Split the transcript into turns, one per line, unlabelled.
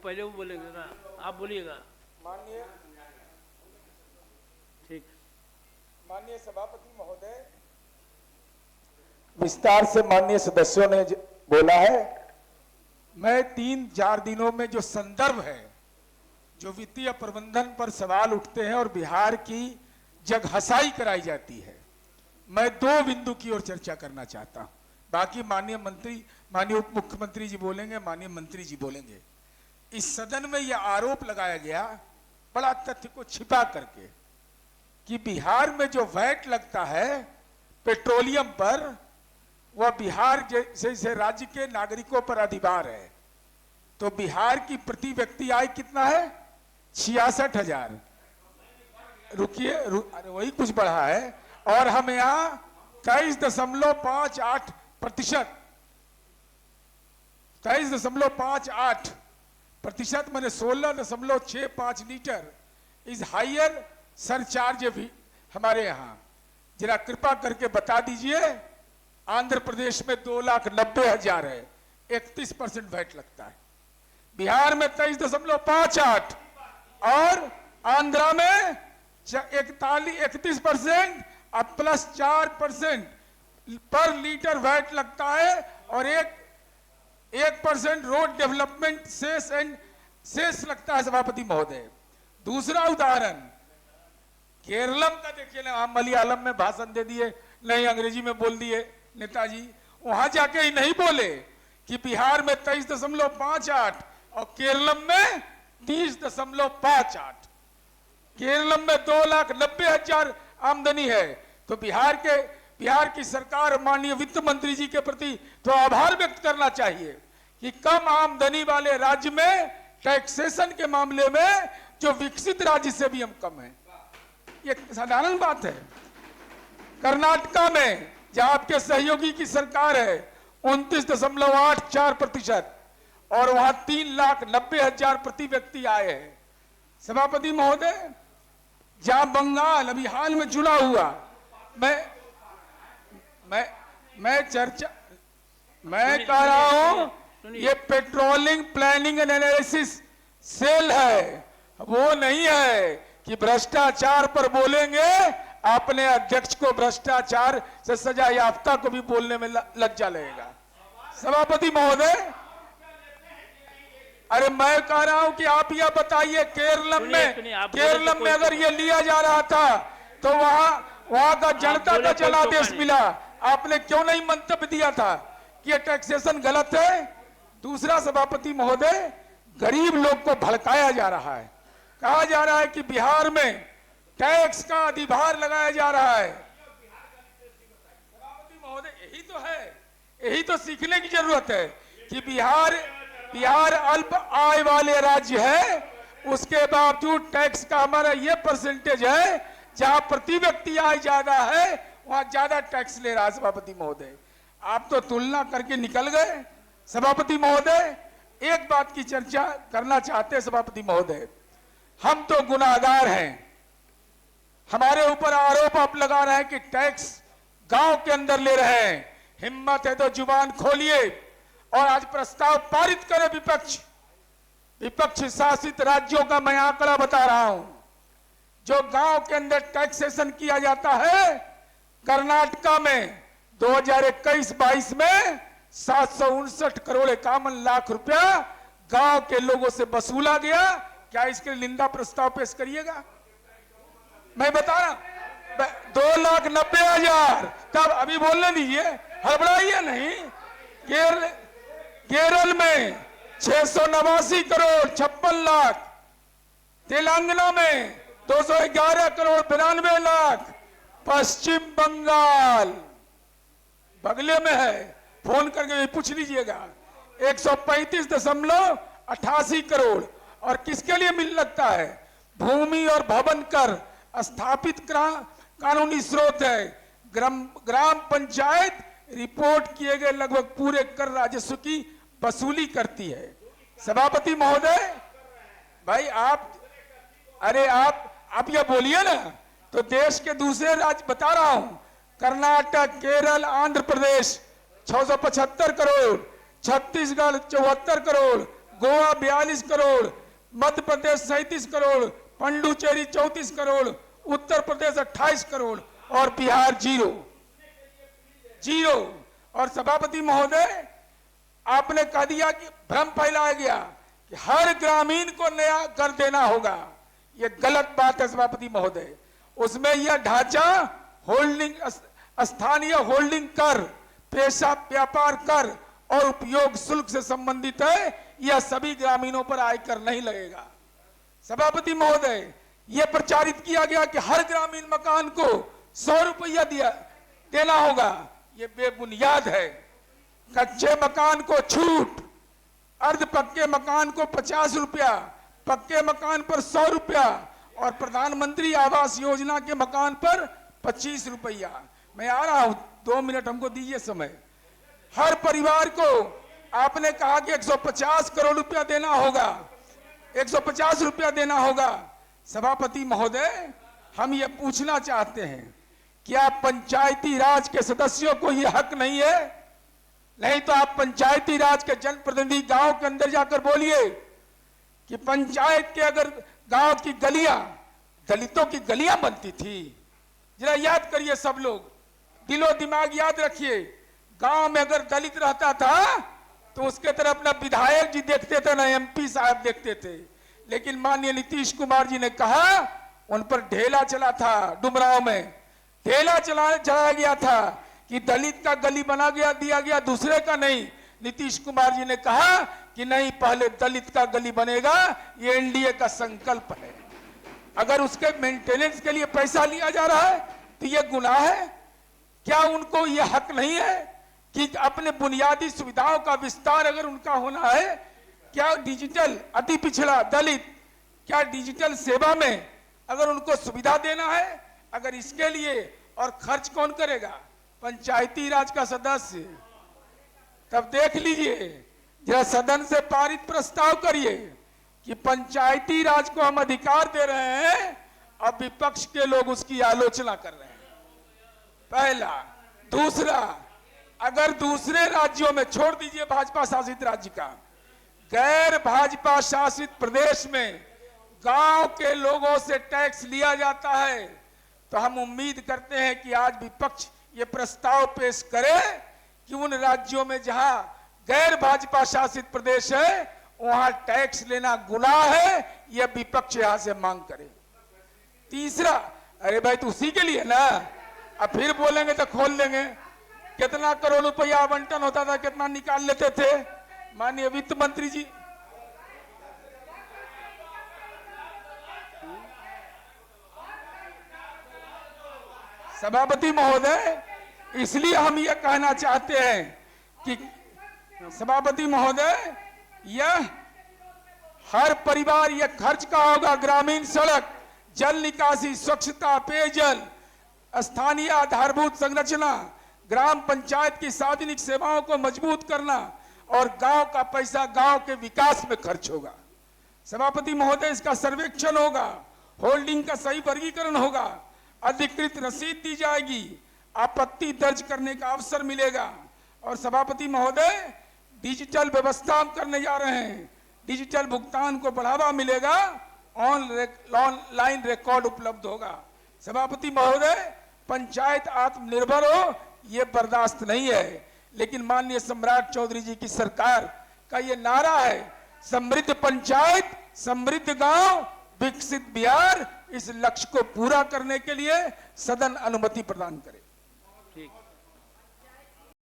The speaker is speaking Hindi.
पहले वो बोलेगा ना, आप बोलिएगा।
माननीय
ठीक।
माननीय सभापति महोदय, विस्तार से माननीय सदस्यों ने बोला है। मैं 3-4 दिनों में जो संदर्भ है, जो वित्तीय प्रबंधन पर सवाल उठते हैं और बिहार की जगहसाई कराई जाती है, मैं 2 बिंदु की ओर चर्चा करना चाहता हूं। बाकी माननीय मंत्री, माननीय उप मुख्यमंत्री जी बोलेंगे, माननीय मंत्री जी बोलेंगे। इस सदन में यह आरोप लगाया गया बड़ा तथ्य को छिपा करके कि बिहार में जो वैट लगता है पेट्रोलियम पर, वह बिहार जैसे राज्य के नागरिकों पर अधिभार है। तो बिहार की प्रति व्यक्ति आय कितना है? 66,000। रुकिए, वही कुछ बढ़ा है। और हम यहाँ 23.58%, 23.58% मैंने 16.65 लीटर इज हायर सरचार्ज भी हमारे यहाँ। जरा कृपा करके बता दीजिए, आंध्र प्रदेश में 2,90,000 है, 31% वैट लगता है। बिहार में 23.58 और आंध्रा में 31% और प्लस 4% पर लीटर वैट लगता है। और 1% रोड डेवलपमेंट सेस लगता है सभापति महोदय। दूसरा उदाहरण केरलम का देखिए ना, हम मलयालम में भाषण दे दिए, नहीं अंग्रेजी में बोल दिए नेताजी। वहां जाके ही नहीं बोले कि बिहार में 23.58 और केरलम में 30.58। केरलम में 2,90,000 आमदनी है। तो बिहार की सरकार, माननीय वित्त मंत्री जी के प्रति तो आभार व्यक्त करना चाहिए कि कम आमदनी वाले राज्य में टैक्सेशन के मामले में जो विकसित राज्य से भी हम कम हैं। ये साधारण बात है। कर्नाटका में जहां आपके सहयोगी की सरकार है 29.84% और वहां 3,90,000 प्रति व्यक्ति आए हैं। सभापति महोदय, जहां बंगाल अभी हाल में जुड़ा हुआ, मैं कह रहा हूं ये petroleum planning and analysis cell है, वो नहीं है कि भ्रष्टाचार पर बोलेंगे। अपने अध्यक्ष को भ्रष्टाचार से सजा याफ्ता को भी बोलने में लज्जा लगेगा। सभापति महोदय, अरे मैं कह रहा हूं कि आप यह बताइए, केरलम में अगर ये लिया जा रहा था तो वहां का जनता का जनादेश मिला, आपने क्यों नहीं मंतव्य दिया था कि ये टैक्सेशन गलत है? दूसरा सभापति महोदय, गरीब लोग को भड़काया जा रहा है। कहा जा रहा है कि बिहार में टैक्स का अधिभार लगाया जा रहा है। सभापति महोदय, यही तो है, यही तो सीखने की जरूरत है कि बिहार अल्प आय वाले राज्य है, उसके बावजूद टैक्स का हमारा ये परसेंटेज है। जहां प्रति व्यक्ति आय ज्यादा है वहां ज्यादा टैक्स ले रहा है। सभापति महोदय, आप तो तुलना करके निकल गए। सभापति महोदय, एक बात की चर्चा करना चाहते हैं। सभापति महोदय, हम तो गुनाहगार हैं। हमारे ऊपर आरोप आप लगा रहे हैं कि टैक्स गांव के अंदर ले रहे हैं। हिम्मत है तो जुबान खोलिए और आज प्रस्ताव पारित करे विपक्ष शासित राज्यों का मैं आंकड़ा बता रहा हूं। जो गांव के अंदर टैक्सेशन किया जाता है, कर्नाटका में 2021-22 में 759 करोड़ 51 लाख रुपया गांव के लोगों से वसूला गया। क्या इसके लिए निंदा प्रस्ताव पेश करिएगा? मैं बता रहा 2,90,000 तब अभी बोलने दीजिए, हड़बड़ाइए नहीं। केरल में 689 करोड़ 56 लाख, तेलंगाना में 211 करोड़ 92 लाख, पश्चिम बंगाल बगले में है, फोन करके पूछ लीजिएगा, 135.88 करोड़। और किसके लिए मिल लगता है? भूमि और भवन कर स्थापित कानूनी स्रोत है। ग्राम पंचायत रिपोर्ट किए गए लगभग पूरे कर राजस्व की वसूली करती है। सभापति महोदय, भाई आप ये बोलिए ना, तो देश के दूसरे राज्य बता रहा हूं, कर्नाटक, केरल, आंध्र प्रदेश 675 करोड़, छत्तीसगढ़ 74 करोड़, गोवा 42 करोड़, मध्य प्रदेश 37 करोड़, पुडुचेरी 34 करोड़, उत्तर प्रदेश 28 करोड़ और बिहार जीरो। और सभापति महोदय, आपने कह दिया कि भ्रम फैलाया गया कि हर ग्रामीण को नया कर देना होगा। यह गलत बात है सभापति महोदय। उसमें यह ढांचा होल्डिंग, स्थानीय होल्डिंग कर, पेशा व्यापार कर और उपयोग शुल्क से संबंधित है। यह सभी ग्रामीणों पर आयकर नहीं लगेगा। सभापति महोदय, यह प्रचारित किया गया कि हर ग्रामीण मकान को 100 रुपया देना होगा। यह बेबुनियाद है। कच्चे मकान को छूट, अर्ध पक्के मकान को 50 रुपया, पक्के मकान पर 100 रुपया और प्रधानमंत्री आवास योजना के मकान पर 25 रुपया। मैं आ रहा हूं, 2 मिनट हमको दीजिए समय। हर परिवार को आपने कहा कि 150 करोड़ रुपया देना होगा, 150 रुपया देना होगा। सभापति महोदय, हम ये पूछना चाहते हैं, क्या पंचायती राज के सदस्यों को ये हक नहीं है? नहीं तो आप पंचायती राज के जनप्रतिनिधि गांव के अंदर जाकर बोलिए कि पंचायत के अगर गांव की गलियां दलितों की गलियां बनती थी। जरा याद करिए सब लोग, दिलो दिमाग याद रखिए। गांव में अगर दलित रहता था तो उसके तरफ ना विधायक जी देखते थे ना एमपी साहब देखते थे। लेकिन माननीय नीतीश कुमार जी ने कहा, उन पर ढेला चला था। डुमरांव में ढेला चलाया गया था कि दलित का गली दिया गया, दूसरे का नहीं। नीतीश कुमार जी ने कहा कि नहीं, पहले दलित का गली बनेगा। ये एनडीए का संकल्प है। अगर उसके मेंटेनेंस के लिए पैसा लिया जा रहा है तो ये गुनाह है। क्या उनको ये हक नहीं है कि अपने बुनियादी सुविधाओं का विस्तार अगर उनका होना है? क्या डिजिटल अति पिछड़ा दलित, क्या डिजिटल सेवा में अगर उनको सुविधा देना है, अगर इसके लिए और खर्च कौन करेगा? पंचायती राज का सदस्य। तब देख लीजिए, जरा सदन से पारित प्रस्ताव करिए कि पंचायती राज को हम अधिकार दे रहे हैं और विपक्ष के लोग उसकी आलोचना कर रहे हैं। पहला। दूसरा, अगर दूसरे राज्यों में, छोड़ दीजिए भाजपा शासित राज्य का, गैर भाजपा शासित प्रदेश में गांव के लोगों से टैक्स लिया जाता है, तो हम उम्मीद करते हैं कि आज विपक्ष ये प्रस्ताव पेश करे कि उन राज्यों में जहां गैर भाजपा शासित प्रदेश है वहां टैक्स लेना गुनाह है। यह विपक्ष यहां से मांग करे। तीसरा, अरे भाई तो उसी के लिए ना, अब फिर बोलेंगे तो खोल लेंगे। कितना करोड़ रुपया आवंटन होता था, कितना निकाल लेते थे माननीय वित्त मंत्री जी। सभापति महोदय, इसलिए हम यह कहना चाहते हैं कि सभापति महोदय, यह हर परिवार यह खर्च का होगा। ग्रामीण सड़क, जल निकासी, स्वच्छता, पेयजल, स्थानीय आधारभूत संरचना, ग्राम पंचायत की सार्वजनिक सेवाओं को मजबूत करना और गांव का पैसा गांव के विकास में खर्च होगा। सभापति महोदय, इसका सर्वेक्षण होगा, होल्डिंग का सही वर्गीकरण होगा, अधिकृत रसीद दी जाएगी, आपत्ति दर्ज करने का अवसर मिलेगा। और सभापति महोदय, डिजिटल व्यवस्था हम करने जा रहे हैं। डिजिटल भुगतान को बढ़ावा मिलेगा, ऑनलाइन रिकॉर्ड उपलब्ध होगा। सभापति महोदय, पंचायत आत्मनिर्भर हो यह बर्दाश्त नहीं है। लेकिन माननीय सम्राट चौधरी जी की सरकार का यह नारा है, समृद्ध पंचायत, समृद्ध गांव, विकसित बिहार। इस लक्ष्य को पूरा करने के लिए सदन अनुमति प्रदान करे।
ठीक।